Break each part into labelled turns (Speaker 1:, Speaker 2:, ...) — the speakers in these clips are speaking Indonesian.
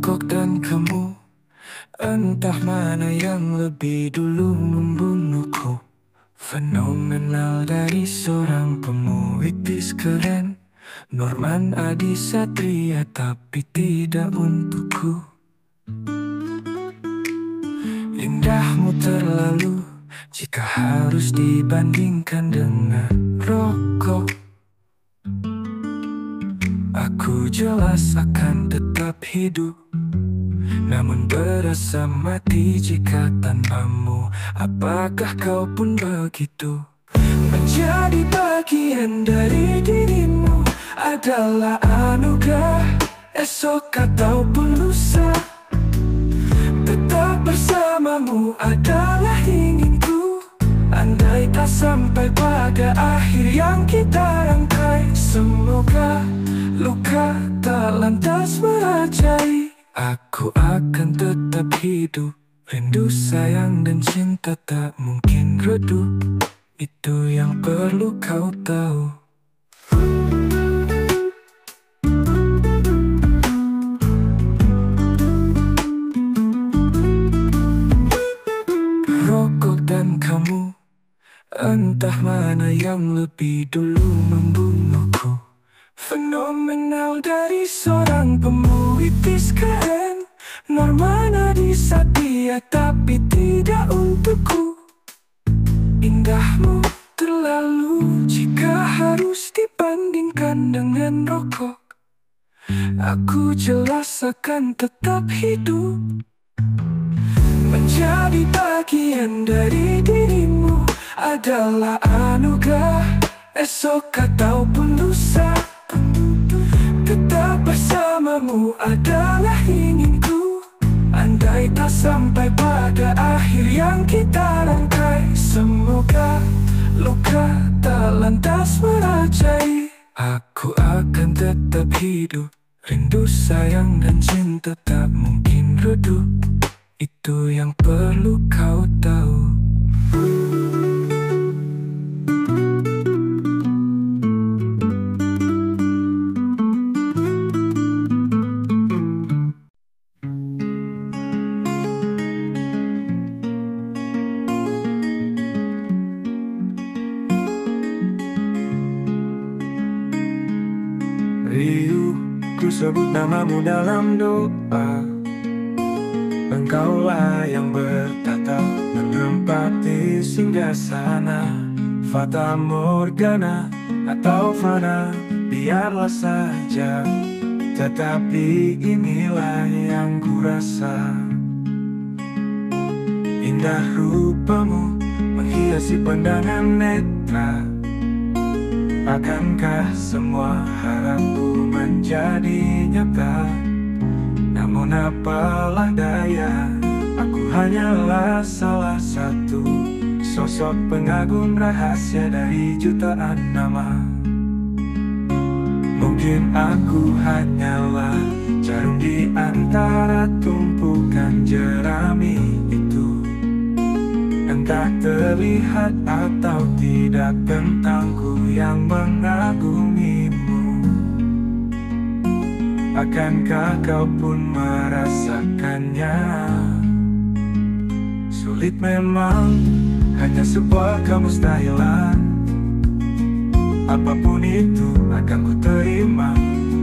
Speaker 1: Rokok dan kamu, entah mana yang lebih dulu membunuhku. Fenomenal dari seorang pemuitis keren, Norman Adi Satria, tapi tidak untukku. Indahmu terlalu jika harus dibandingkan dengan rokok. Aku jelas akan tetap hidup, namun berasa mati jika tanpamu. Apakah kau pun begitu? Menjadi bagian dari dirimu adalah anugerah, esok ataupun lusa. Tetap bersamamu adalah inginku, andai tak sampai pada akhir yang kita rangkai. Semoga luka tak lantas merajai. Aku akan tetap hidup, rindu, sayang, dan cinta tak mungkin redup. Itu yang perlu kau tahu. Rokok dan kamu, entah mana yang lebih dulu membunuhku. Fenomenal dari seorang pemuitis keren, Norman Adi Satria, tapi tidak untukku. Indahmu terlalu jika harus dibandingkan dengan rokok. Aku jelas akan tetap hidup, menjadi bagian dari dirimu adalah anugerah, esok ataupun lusa. Tetap bersamamu adalah inginku, andai tak sampai pada akhir yang kita rangkai. Semoga luka tak lantas merajai. Aku akan tetap hidup, rindu, sayang, dan cinta tak mungkin redup. Itu yang perlu kau tahu.
Speaker 2: Riuh, ku sebut namamu dalam doa. Engkaulah yang bertata menempati singgah-sana. Fata Morgana atau fana, biarlah saja. Tetapi inilah yang ku rasa. Indah rupamu menghiasi pandangan netra. Akankah semua harapku menjadi nyata? Namun apalah daya, aku hanyalah salah satu sosok pengagum rahasia dari jutaan nama. Mungkin aku hanyalah jarum di antara tumpukan jerami itu. Entah terlihat atau tidak tentangku yang mengagumimu. Akankah kau pun merasakannya? Sulit memang, hanya sebuah kemustahilan. Apapun itu akan ku terima.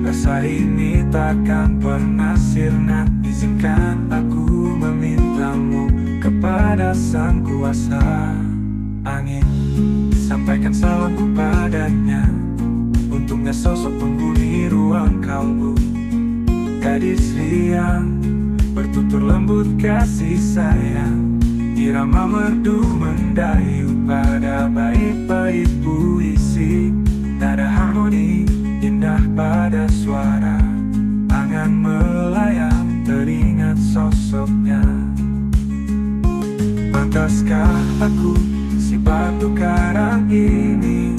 Speaker 2: Rasa ini takkan pernah sirna. Izinkan aku memintamu kepada sang kuasa angin. Sampaikan salamku padanya. Untungnya sosok penghuni ruang kalbu, gadis riang bertutur lembut kasih sayang. Irama merdu mendayu pada bait-bait puisi. Nada harmoni indah pada suara. Angan melayang teringat sosoknya. Pantaskah aku si batu karang ini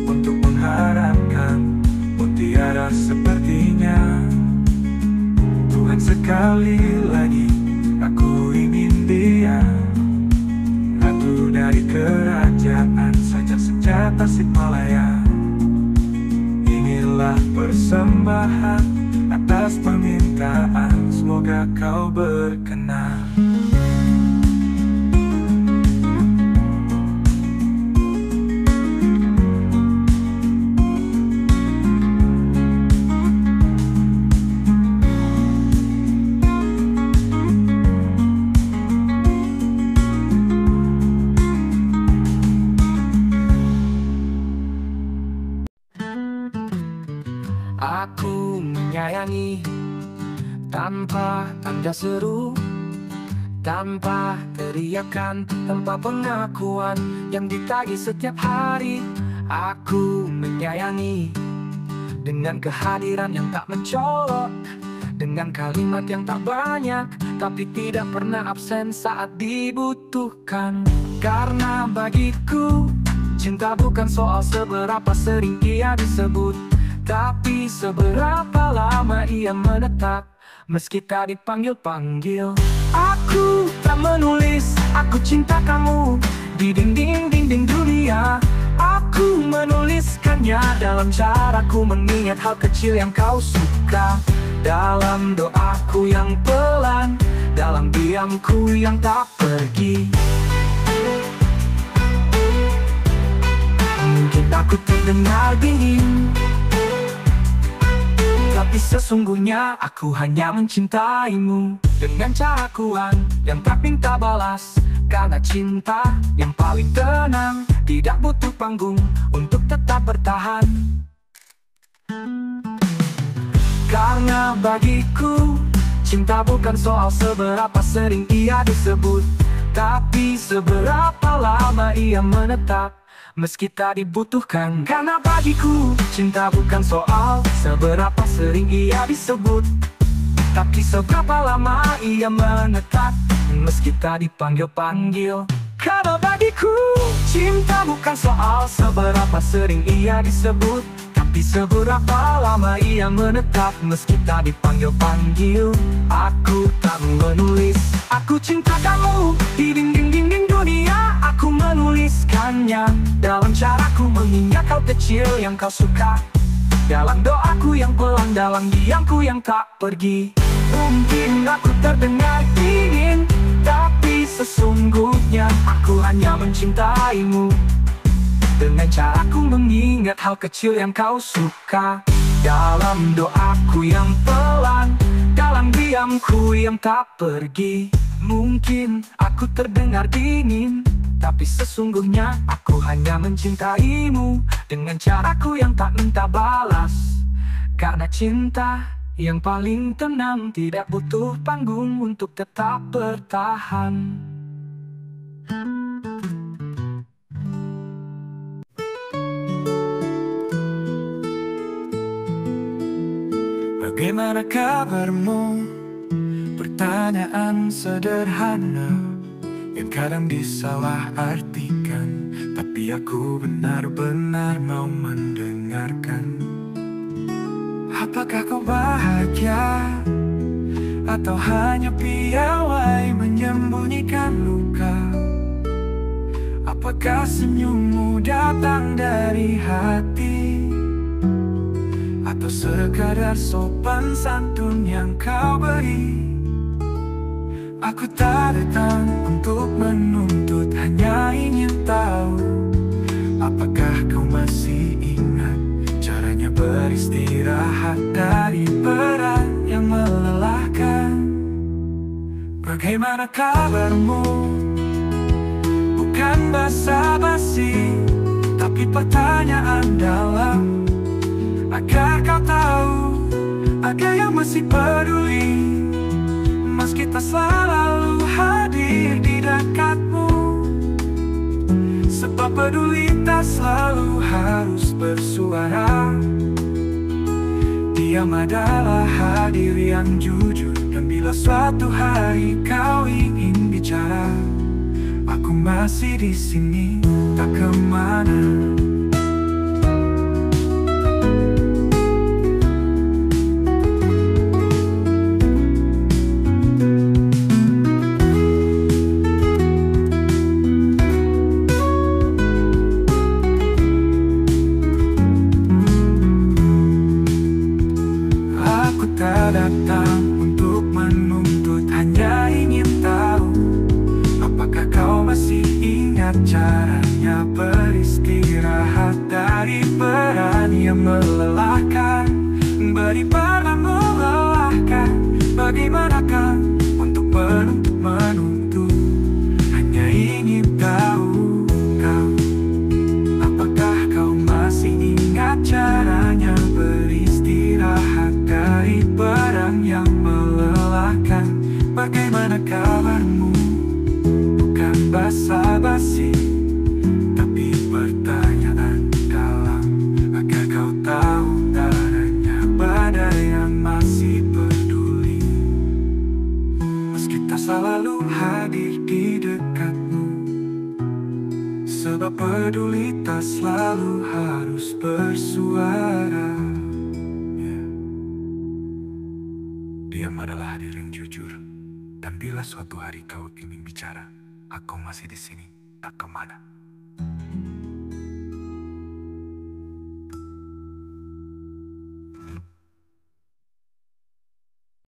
Speaker 2: untuk mengharapkan mutiara sepertinya? Tuhan, sekali lagi aku ingin dia, ratu dari kerajaan sajak senja Tasikmalaya. Inilah persembahan atas atas permintaan, semoga kau berkenan.
Speaker 1: Aku menyayangi tanpa tanda seru, tanpa teriakan, tanpa pengakuan yang ditagih setiap hari. Aku menyayangi dengan kehadiran yang tak mencolok, dengan kalimat yang tak banyak, tapi tidak pernah absen saat dibutuhkan. Karena bagiku, cinta bukan soal seberapa sering ia disebut, tapi seberapa lama ia menetap meski tak dipanggil-panggil. Aku tak menulis aku cinta kamu di dinding-dinding dunia. Aku menuliskannya dalam caraku mengingat hal kecil yang kau suka, dalam doaku yang pelan, dalam diamku yang tak pergi. Mungkin aku terdengar dingin, tapi sesungguhnya aku hanya mencintaimu dengan caraku yang tak minta balas. Karena cinta yang paling tenang, tidak butuh panggung untuk tetap bertahan. Karena bagiku, cinta bukan soal seberapa sering ia disebut, tapi seberapa lama ia menetap meski tak dibutuhkan. Karena bagiku, cinta bukan soal seberapa sering ia disebut, tapi seberapa lama ia menetap meski tak dipanggil-panggil. Karena bagiku, cinta bukan soal seberapa sering ia disebut, tapi seberapa lama ia menetap meski tak dipanggil-panggil. Aku tak menulis aku cinta kamu di dinding-dinding dunia. Aku menuliskannya dalam caraku mengingat hal kecil yang kau suka, dalam doaku yang pelan, dalam diamku yang tak pergi. Mungkin aku terdengar dingin, tapi sesungguhnya aku hanya mencintaimu dengan caraku mengingat hal kecil yang kau suka, dalam doaku yang pelan, dalam diamku yang tak pergi. Mungkin aku terdengar dingin, tapi sesungguhnya aku hanya mencintaimu dengan caraku yang tak minta balas. Karena cinta yang paling tenang, tidak butuh panggung untuk tetap bertahan.
Speaker 2: Bagaimana kabarmu? Pertanyaan sederhana yang kadang disalah artikan, tapi aku benar-benar mau mendengarkan. Apakah kau bahagia? Atau hanya piawai menyembunyikan luka? Apakah senyummu datang dari hati? Atau sekadar sopan santun yang kau beri? Aku tak datang untuk menuntut, hanya ingin tahu, apakah kau masih ingat caranya beristirahat dari peran yang melelahkan? Bagaimana kabarmu? Bukan basa-basi, tapi pertanyaan dalam. Agar kau tahu, agar yang masih peduli, meski tak selalu hadir di dekatmu. Sebab peduli tak selalu harus bersuara. Diam adalah hadir yang jujur, dan bila suatu hari kau ingin bicara, aku masih di sini, tak kemana. datang untuk menuntut, hanya ingin tahu, apakah kau masih ingat caranya beristirahat dari peran yang melelahkan, beribadah melelahkan. Bagaimanakah untuk menuntut, hanya ingin tahu kau, apakah kau masih ingat caranya beristirahat dari peran yang melelahkan. Bagaimana kabarmu? Bukan basa-basi, tapi pertanyaan dalam, agar kau tahu darahnya badai yang masih peduli. Meski tak selalu hadir di dekatmu, sebab peduli tak selalu harus bersuara. Diam adalah hadir yang jujur. Dan bila suatu hari kau ingin bicara, aku masih di sini, tak kemana.